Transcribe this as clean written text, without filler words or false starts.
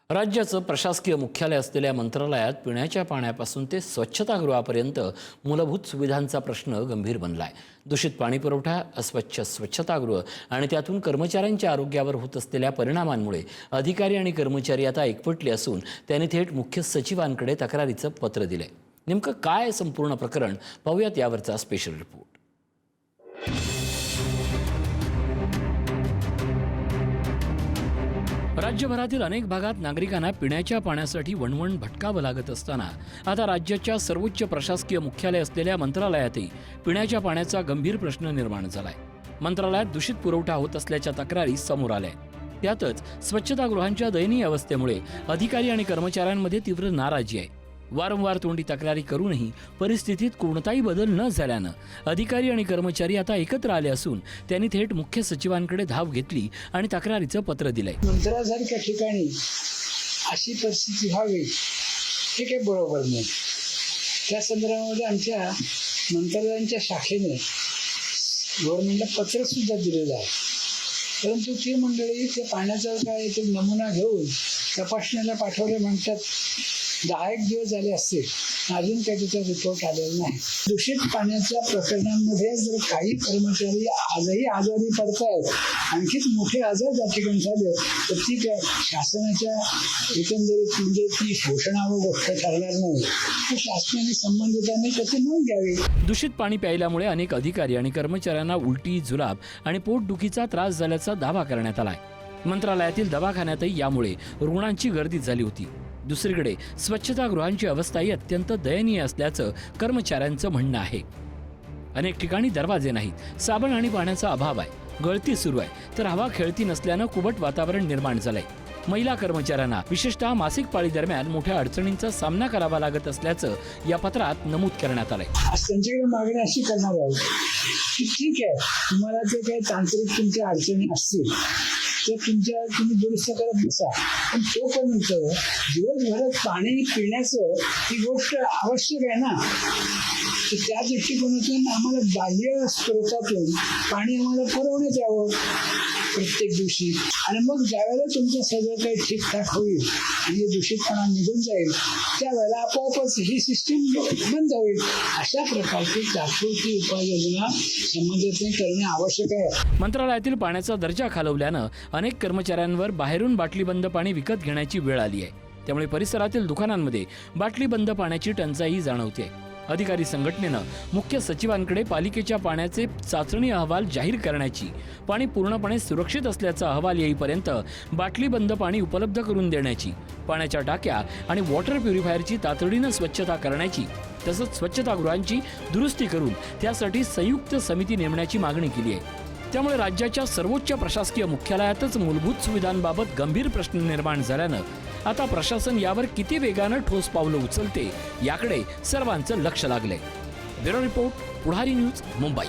राज्याचं प्रशासकीय मुख्यालय असलेल्या मंत्रालयात पिण्याच्या पाण्यापासून ते स्वच्छतागृहापर्यंत मूलभूत सुविधांचा प्रश्न गंभीर बनलाय। दूषित पाणी पुरवठा, अस्वच्छ स्वच्छतागृह आणि त्यातून कर्मचाऱ्यांच्या आरोग्यावर होत असलेल्या परिणामांमुळे अधिकारी आणि कर्मचारी आता एकवटले असून त्यांनी थेट मुख्य सचिवांकडे तक्रारीचं पत्र दिलंय। नेमकं काय संपूर्ण प्रकरण पाहूयात यावरचा स्पेशल रिपोर्ट। राज्यभरातील अनेक भागात नागरिकांना पिण्याच्या पाण्यासाठी वणवण भटकावं लागत असताना आता राज्याच्या सर्वोच्च प्रशासकीय मुख्यालय असलेल्या मंत्रालयातही पिण्याच्या पाण्याचा गंभीर प्रश्न निर्माण झालाय। मंत्रालयात दूषित पुरवठा होत असल्याच्या तक्रारी समोर आल्या। त्यातच स्वच्छतागृहांच्या दयनीय अवस्थेमुळे अधिकारी आणि कर्मचाऱ्यांमध्ये तीव्र नाराजी आहे। वारंवार तोंडी तक्रारी करूनही परिस्थितीत कोणताही बदल न झाल्यानं अधिकारी आणि कर्मचारी आता एकत्र आले असून त्यांनी थेट मुख्य सचिवांकडे धाव घेतली आणि तक्रारीचं पत्र दिलंय। मंत्रालयासारख्या ठिकाणी अशी परिस्थिती व्हावी हे काही बरोबर नाही। त्या संदर्भामध्ये आमच्या मंत्रालयांच्या शाखेने गव्हर्नमेंटला पत्र सुद्धा दिलेलं आहे, परंतु ती मंडळी ते पाण्याचा काय ते नमुना घेऊन तपासणीला पाठवले म्हणतात। 10 दिवस झाले असते, अजून काही त्याचा रिपोर्ट आलेला नाही। दूषित पाण्याच्या प्रकरणांमध्ये जर काही कर्मचारी आजही आजारी पडतायत, आणखीच मोठे आजार त्या ठिकाणी झाले तर ती काय शासनाच्या एकंदरीत म्हणजे ती शोषणावर गोष्ट ठरणार नाही। तर शासनाने संबंधितांनी त्याची नोंद घ्यावी। दूषित पाणी प्यायल्यामुळे अनेक अधिकारी आणि कर्मचाऱ्यांना उलटी, जुलाब आणि पोटदुखीचा त्रास झाल्याचा दावा करण्यात आलाय। मंत्रालयातील दवाखान्यातही यामुळे रुग्णांची गर्दी झाली होती। दुसरीकडे स्वच्छतागृहांची अवस्थाही अत्यंत दयनीय असल्याचं कर्मचाऱ्यांचं म्हणणं आहे। अनेक ठिकाणी दरवाजे नाहीत, साबण आणि पाण्याचा अभाव आहे, गळती सुरू आहे, तर हवा खेळती नसल्यानं कुबट वातावरण निर्माण झालंय। महिला कर्मचाऱ्यांना विशेषतः मासिक पाळी दरम्यान मोठ्या अडचणींचा सामना करावा लागत असल्याचं या पत्रात नमूद करण्यात आलंय। आज त्यांच्याकडे मागणी अशी करणार आहोत की ठीक आहे, तुम्हाला जे काही तांत्रिक तुमच्या अडचणी असतील ते तुम्ही दुरुस्त करत बसा, पण तोपर्यंत दिवसभरात पाणी पिण्याचं ही गोष्ट आवश्यक आहे ना। तर त्या दृष्टिकोनातून आम्हाला बाह्य स्रोतातून पाणी आम्हाला पुरवण्यात यावं प्रत्येक दिवशी, आणि मग ज्यावेळेला तुमचं सगळं काही ठीकठाक होईल आणि दूषितपणा निघून जाईल त्यावेळेला आपोआपच ही सिस्टीम बंद होईल। अशा प्रकारची तात्पुरती उपाययोजना संबंधित करणे आवश्यक आहे। मंत्रालयातील पाण्याचा दर्जा खालवल्यानं अनेक कर्मचाऱ्यांवर बाहेरून बाटलीबंद पाणी विकत घेण्याची वेळ आली आहे। त्यामुळे परिसरातील दुकानांमध्ये बाटलीबंद पाण्याची टंचाई जाणवते। अधिकारी संघटनेनं मुख्य सचिवांकडे पालिकेच्या पाण्याचे चाचणी अहवाल जाहीर करण्याची, पाणी पूर्णपणे सुरक्षित असल्याचा अहवाल येईपर्यंत बाटलीबंद पाणी उपलब्ध करून देण्याची, पाण्याच्या टाक्या आणि वॉटर प्युरिफायरची तातडीनं स्वच्छता करण्याची, तसंच स्वच्छतागृहांची दुरुस्ती करून त्यासाठी संयुक्त समिती नेमण्याची मागणी केली आहे। त्यामुळे राज्याच्या सर्वोच्च प्रशासकीय मुख्यालयातच मूलभूत सुविधांबाबत गंभीर प्रश्न निर्माण झाल्यानं आता प्रशासन यावर किती वेगानं ठोस पावलं उचलते याकडे सर्वांचं लक्ष लागलंय। ब्युरो रिपोर्ट, पुढारी न्यूज, मुंबई।